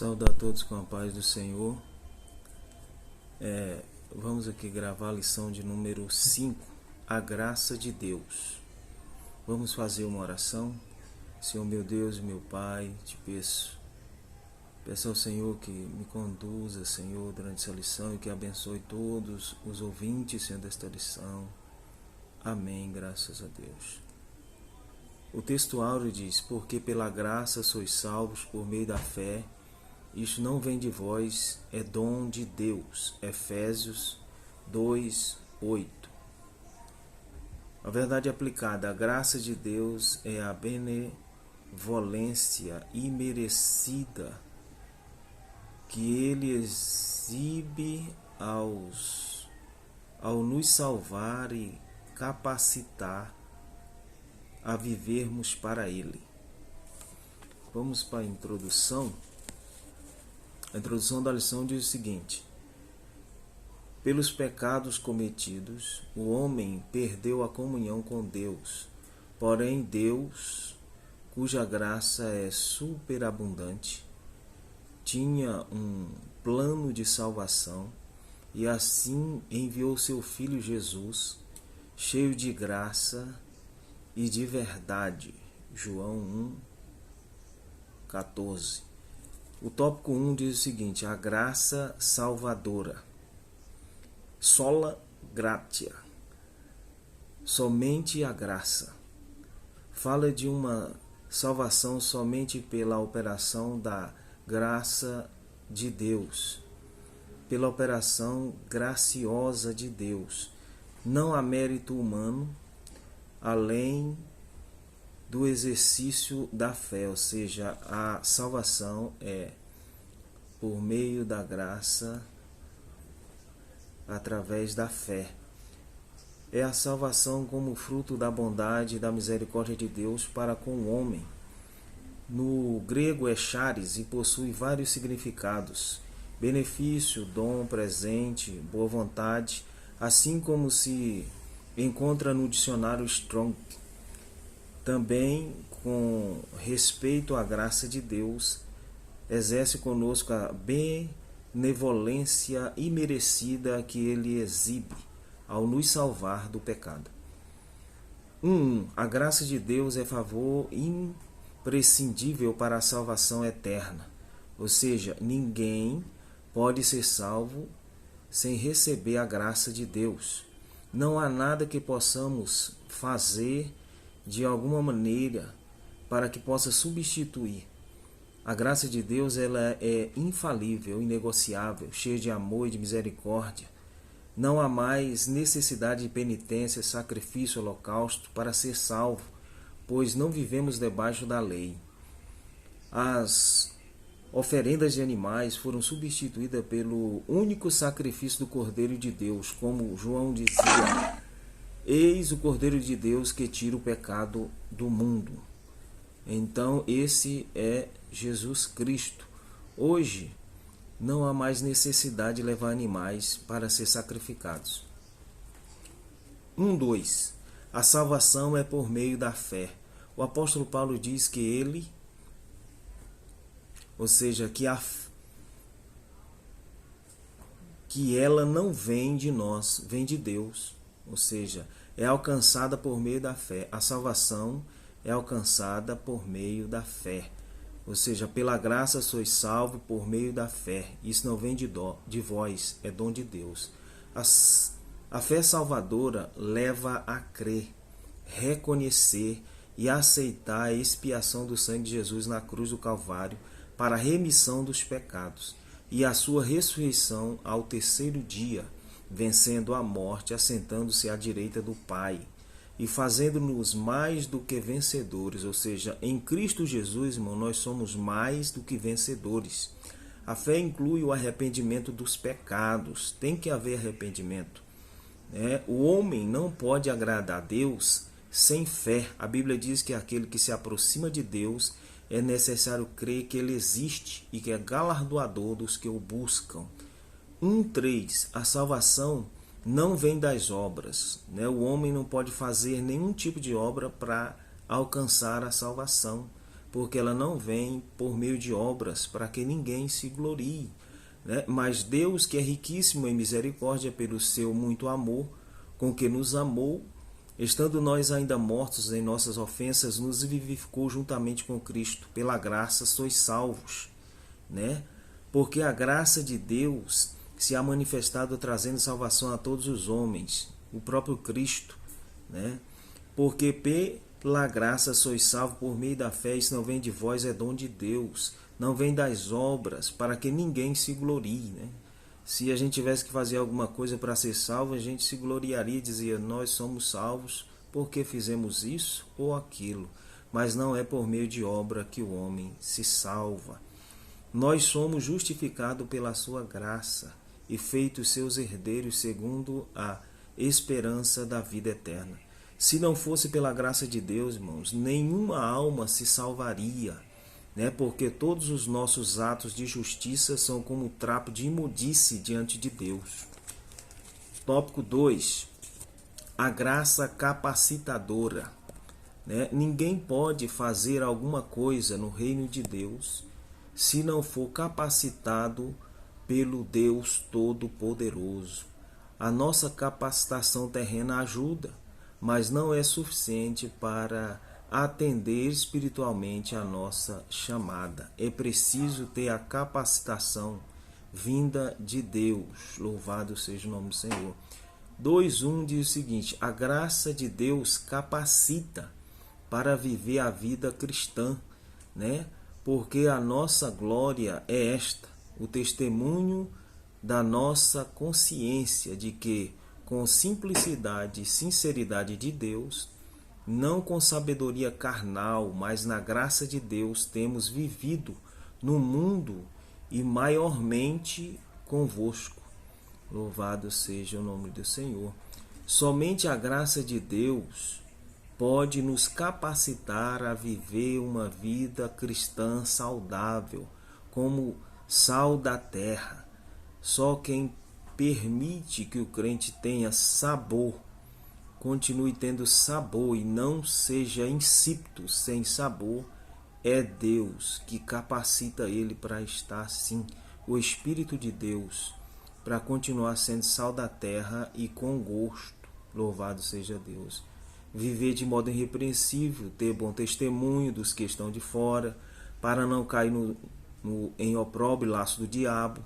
Saúdo a todos com a paz do Senhor. Vamos aqui gravar a lição de número 5, a graça de Deus. Vamos fazer uma oração. Senhor meu Deus e meu Pai, te peço ao Senhor que me conduza, Senhor, durante essa lição e que abençoe todos os ouvintes, Senhor, desta lição. Amém, graças a Deus. O texto áureo diz: porque pela graça sois salvos por meio da fé. Isto não vem de vós, é dom de Deus. Efésios 2:8. A verdade aplicada, a graça de Deus é a benevolência imerecida que Ele exibe ao nos salvar e capacitar a vivermos para Ele. Vamos para a introdução. A introdução da lição diz o seguinte: pelos pecados cometidos, o homem perdeu a comunhão com Deus. Porém, Deus, cuja graça é superabundante, tinha um plano de salvação e assim enviou seu Filho Jesus, cheio de graça e de verdade. João 1:14. O tópico 1 diz o seguinte: a graça salvadora. Sola gratia. Somente a graça. Fala de uma salvação somente pela operação da graça de Deus, pela operação graciosa de Deus. Não há mérito humano além do exercício da fé, ou seja, a salvação é por meio da graça, através da fé. É a salvação como fruto da bondade e da misericórdia de Deus para com o homem. No grego é charis e possui vários significados: benefício, dom, presente, boa vontade, assim como se encontra no dicionário Strong. Também, com respeito à graça de Deus, exerce conosco a benevolência imerecida que Ele exibe ao nos salvar do pecado. 1. A graça de Deus é favor imprescindível para a salvação eterna. Ou seja, ninguém pode ser salvo sem receber a graça de Deus. Não há nada que possamos fazer de alguma maneira para que possa substituir. A graça de Deus, ela é infalível, inegociável, cheia de amor e de misericórdia. Não há mais necessidade de penitência, sacrifício, holocausto para ser salvo, pois não vivemos debaixo da lei. As oferendas de animais foram substituídas pelo único sacrifício do Cordeiro de Deus, como João dizia: eis o Cordeiro de Deus que tira o pecado do mundo. Então, esse é Jesus Cristo. Hoje, não há mais necessidade de levar animais para ser sacrificados. 2. A salvação é por meio da fé. O apóstolo Paulo diz que ele, ou seja, que ela não vem de nós, vem de Deus. Ou seja, é alcançada por meio da fé. A salvação é alcançada por meio da fé. Ou seja, pela graça sois salvos por meio da fé. Isso não vem de vós, é dom de Deus. A fé salvadora leva a crer, reconhecer e aceitar a expiação do sangue de Jesus na cruz do Calvário para a remissão dos pecados e a sua ressurreição ao terceiro dia, vencendo a morte, assentando-se à direita do Pai e fazendo-nos mais do que vencedores. Ou seja, em Cristo Jesus, irmão, nós somos mais do que vencedores. A fé inclui o arrependimento dos pecados. Tem que haver arrependimento. O homem não pode agradar a Deus sem fé. A Bíblia diz que aquele que se aproxima de Deus é necessário crer que Ele existe e que é galardoador dos que o buscam. 1:3. A salvação não vem das obras. O homem não pode fazer nenhum tipo de obra para alcançar a salvação. porque ela não vem por meio de obras para que ninguém se glorie, né? Mas Deus, que é riquíssimo em misericórdia pelo seu muito amor, com que nos amou, estando nós ainda mortos em nossas ofensas, nos vivificou juntamente com Cristo. Pela graça sois salvos, né? Porque a graça de Deus se há manifestado trazendo salvação a todos os homens, o próprio Cristo, né? Porque pela graça sois salvos por meio da fé, isso não vem de vós, é dom de Deus, não vem das obras, para que ninguém se glorie, né? Se a gente tivesse que fazer alguma coisa para ser salvo, a gente se gloriaria e dizia, nós somos salvos porque fizemos isso ou aquilo, mas não é por meio de obra que o homem se salva. Nós somos justificados pela sua graça e feitos seus herdeiros segundo a esperança da vida eterna. Se não fosse pela graça de Deus, irmãos, nenhuma alma se salvaria, né? Porque todos os nossos atos de justiça são como trapo de imundície diante de Deus. Tópico 2. A graça capacitadora, né? Ninguém pode fazer alguma coisa no reino de Deus se não for capacitado pelo Deus Todo-Poderoso. A nossa capacitação terrena ajuda, mas não é suficiente para atender espiritualmente a nossa chamada. É preciso ter a capacitação vinda de Deus. Louvado seja o nome do Senhor. 2:1 diz o seguinte: a graça de Deus capacita para viver a vida cristã, né? Porque a nossa glória é esta, o testemunho da nossa consciência de que, com simplicidade e sinceridade de Deus, não com sabedoria carnal, mas na graça de Deus, temos vivido no mundo e maiormente convosco. Louvado seja o nome do Senhor. Somente a graça de Deus pode nos capacitar a viver uma vida cristã saudável, como sal da terra. Só quem permite que o crente tenha sabor, continue tendo sabor e não seja insípido, sem sabor, é Deus que capacita ele para estar assim, o Espírito de Deus, para continuar sendo sal da terra e com gosto. Louvado seja Deus. Viver de modo irrepreensível, ter bom testemunho dos que estão de fora, para não cair em opróbrio e laço do diabo,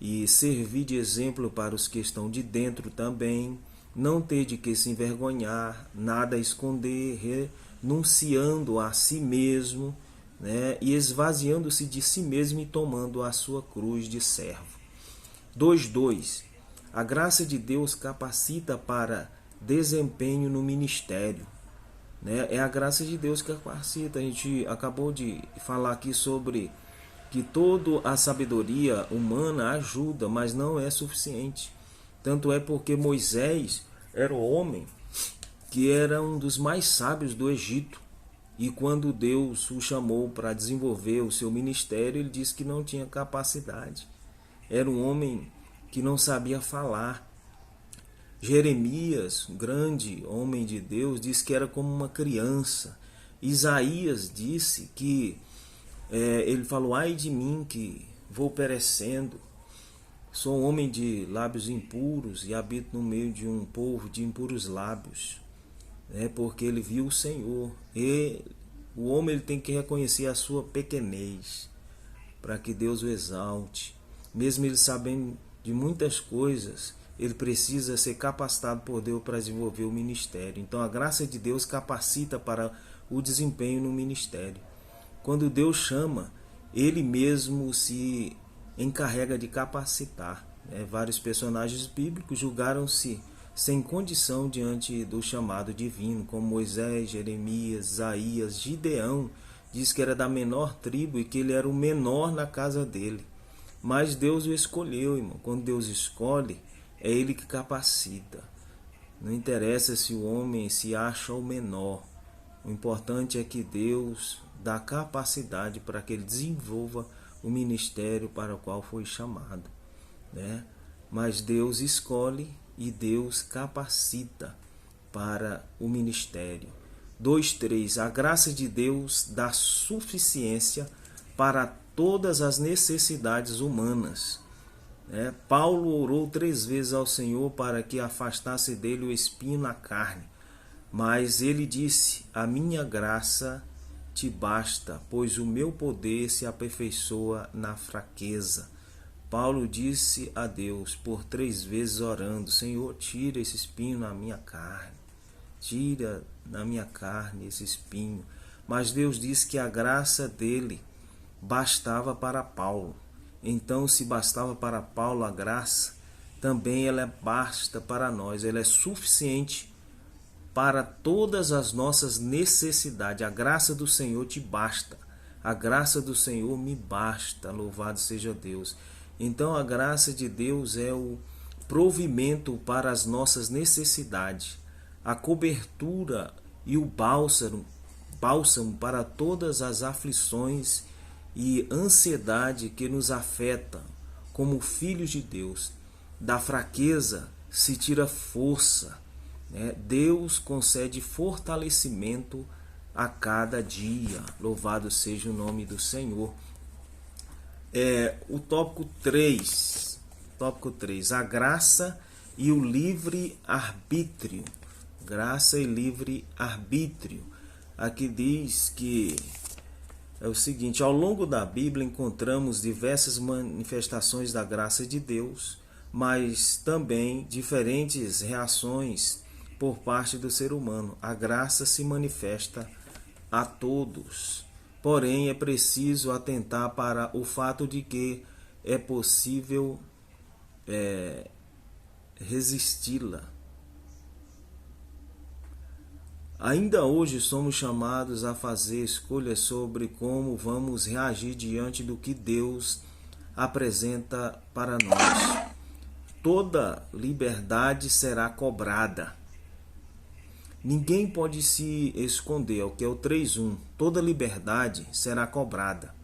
e servir de exemplo para os que estão de dentro também, não ter de que se envergonhar, nada a esconder, renunciando a si mesmo, né, e esvaziando-se de si mesmo e tomando a sua cruz de servo. 2:2. A graça de Deus capacita para desempenho no ministério, né? É a graça de Deus que capacita. A gente acabou de falar aqui sobre que toda a sabedoria humana ajuda, mas não é suficiente. Tanto é porque Moisés era o homem que era um dos mais sábios do Egito. E quando Deus o chamou para desenvolver o seu ministério, ele disse que não tinha capacidade. Era um homem que não sabia falar. Jeremias, grande homem de Deus, disse que era como uma criança. Isaías disse que ele falou: ai de mim que vou perecendo, sou um homem de lábios impuros e habito no meio de um povo de impuros lábios, porque ele viu o Senhor. E o homem ele tem que reconhecer a sua pequenez para que Deus o exalte. Mesmo ele sabendo de muitas coisas, ele precisa ser capacitado por Deus para desenvolver o ministério. Então a graça de Deus capacita para o desempenho no ministério. Quando Deus chama, ele mesmo se encarrega de capacitar. Vários personagens bíblicos julgaram-se sem condição diante do chamado divino, como Moisés, Jeremias, Isaías, Gideão. Diz que era da menor tribo e que ele era o menor na casa dele. Mas Deus o escolheu, irmão. Quando Deus escolhe, é ele que capacita. Não interessa se o homem se acha o menor. O importante é que Deus dá capacidade para que ele desenvolva o ministério para o qual foi chamado, né? Mas Deus escolhe e Deus capacita para o ministério. 2:3. A graça de Deus dá suficiência para todas as necessidades humanas. Paulo orou 3 vezes ao Senhor para que afastasse dele o espinho na carne. Mas ele disse: a minha graça te basta, pois o meu poder se aperfeiçoa na fraqueza. Paulo disse a Deus por 3 vezes orando: Senhor, tira esse espinho na minha carne. Tira da minha carne esse espinho. Mas Deus disse que a graça dele bastava para Paulo. Então, se bastava para Paulo a graça, também ela basta para nós. Ela é suficiente para todas as nossas necessidades. A graça do Senhor te basta. A graça do Senhor me basta. Louvado seja Deus. Então, a graça de Deus é o provimento para as nossas necessidades, a cobertura e o bálsamo para todas as aflições e ansiedade que nos afeta como filhos de Deus. Da fraqueza se tira força. Deus concede fortalecimento a cada dia. Louvado seja o nome do Senhor. O tópico 3. Tópico 3. A graça e o livre-arbítrio. Graça e livre-arbítrio. Aqui diz que é o seguinte: ao longo da Bíblia encontramos diversas manifestações da graça de Deus, mas também diferentes reações por parte do ser humano. A graça se manifesta a todos, porém é preciso atentar para o fato de que é possível resisti-la. Ainda hoje somos chamados a fazer escolhas sobre como vamos reagir diante do que Deus apresenta para nós. Toda liberdade será cobrada. Ninguém pode se esconder, o que é o 3:1. Toda liberdade será cobrada.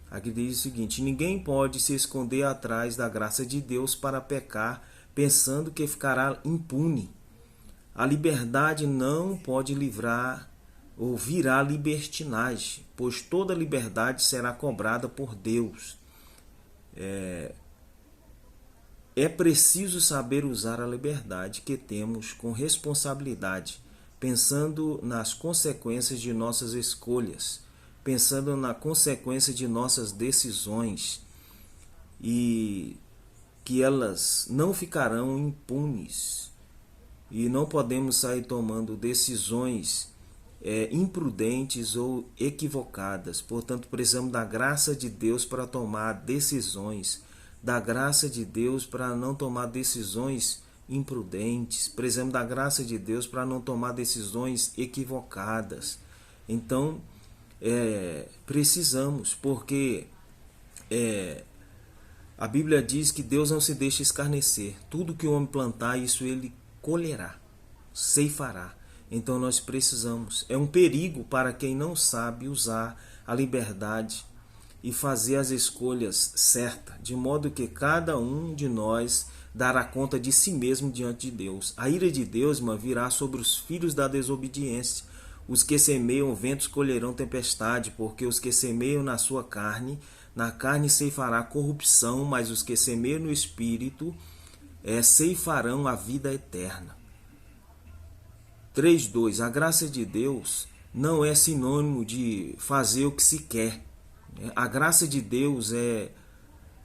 Aqui diz o seguinte: ninguém pode se esconder atrás da graça de Deus para pecar, pensando que ficará impune. A liberdade não pode livrar ou virá libertinagem, pois toda liberdade será cobrada por Deus. É preciso saber usar a liberdade que temos com responsabilidade, pensando nas consequências de nossas escolhas, pensando na consequência de nossas decisões, e que elas não ficarão impunes. E não podemos sair tomando decisões imprudentes ou equivocadas. Portanto, precisamos da graça de Deus para tomar decisões, da graça de Deus para não tomar decisões imprudentes. Precisamos da graça de Deus para não tomar decisões equivocadas. Então, precisamos, porque a Bíblia diz que Deus não se deixa escarnecer. Tudo que o homem plantar, isso ele colherá, ceifará. Então nós precisamos. É um perigo para quem não sabe usar a liberdade e fazer as escolhas certas, de modo que cada um de nós dará conta de si mesmo diante de Deus. A ira de Deus virá sobre os filhos da desobediência. Os que semeiam ventos colherão tempestade, porque os que semeiam na sua carne, na carne ceifará corrupção, mas os que semeiam no Espírito ceifarão a vida eterna. 3:2. A graça de Deus não é sinônimo de fazer o que se quer. A graça de Deus é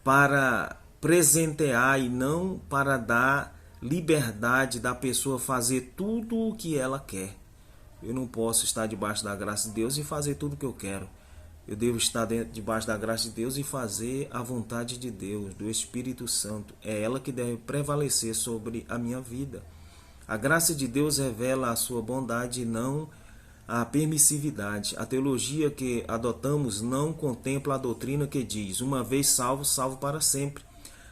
para presentear e não para dar liberdade da pessoa fazer tudo o que ela quer. Eu não posso estar debaixo da graça de Deus e fazer tudo o que eu quero. Eu devo estar debaixo da graça de Deus e fazer a vontade de Deus, do Espírito Santo. É ela que deve prevalecer sobre a minha vida. A graça de Deus revela a sua bondade e não a permissividade. A teologia que adotamos não contempla a doutrina que diz: uma vez salvo, salvo para sempre.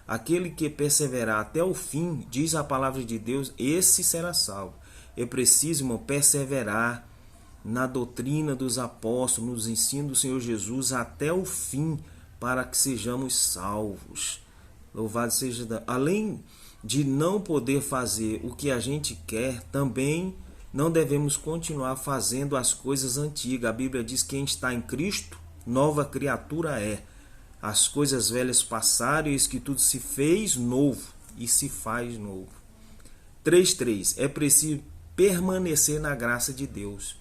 Aquele que perseverar até o fim, diz a palavra de Deus, esse será salvo. É preciso, irmão, perseverar na doutrina dos apóstolos, nos ensinos do Senhor Jesus até o fim, para que sejamos salvos. Louvado seja Deus. Além de não poder fazer o que a gente quer, também não devemos continuar fazendo as coisas antigas. A Bíblia diz que quem está em Cristo, nova criatura é. As coisas velhas passaram, e eis que tudo se fez novo e se faz novo. 3.3. É preciso permanecer na graça de Deus.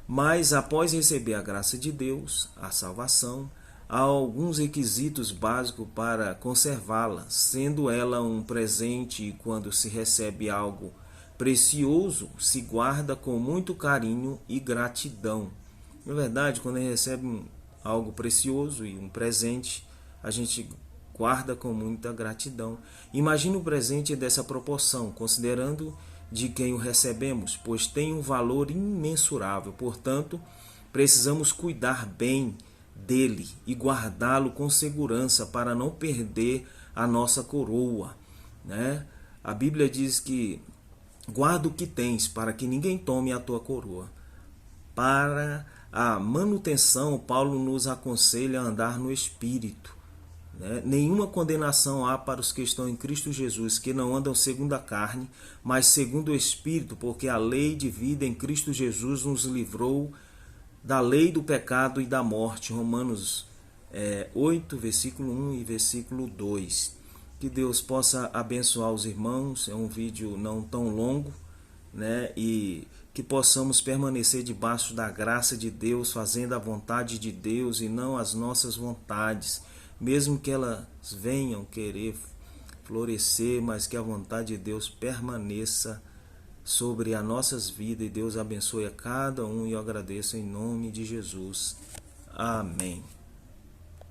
Mas após receber a graça de Deus, a salvação, há alguns requisitos básicos para conservá-la, sendo ela um presente, e quando se recebe algo precioso, se guarda com muito carinho e gratidão. Na verdade, quando a gente recebe algo precioso e um presente, a gente guarda com muita gratidão. Imagine o presente dessa proporção, considerando de quem o recebemos, pois tem um valor imensurável. Portanto, precisamos cuidar bem dele e guardá-lo com segurança para não perder a nossa coroa, né? A Bíblia diz que guarda o que tens para que ninguém tome a tua coroa. Para a manutenção, Paulo nos aconselha a andar no Espírito, né? Nenhuma condenação há para os que estão em Cristo Jesus, que não andam segundo a carne, mas segundo o Espírito, porque a lei de vida em Cristo Jesus nos livrou da lei do pecado e da morte. Romanos 8, versículo 1 e versículo 2. Que Deus possa abençoar os irmãos. É um vídeo não tão longo, né? E que possamos permanecer debaixo da graça de Deus, fazendo a vontade de Deus e não as nossas vontades, mesmo que elas venham querer florescer, mas que a vontade de Deus permaneça sobre as nossas vidas, e Deus abençoe a cada um, e eu agradeço em nome de Jesus. Amém.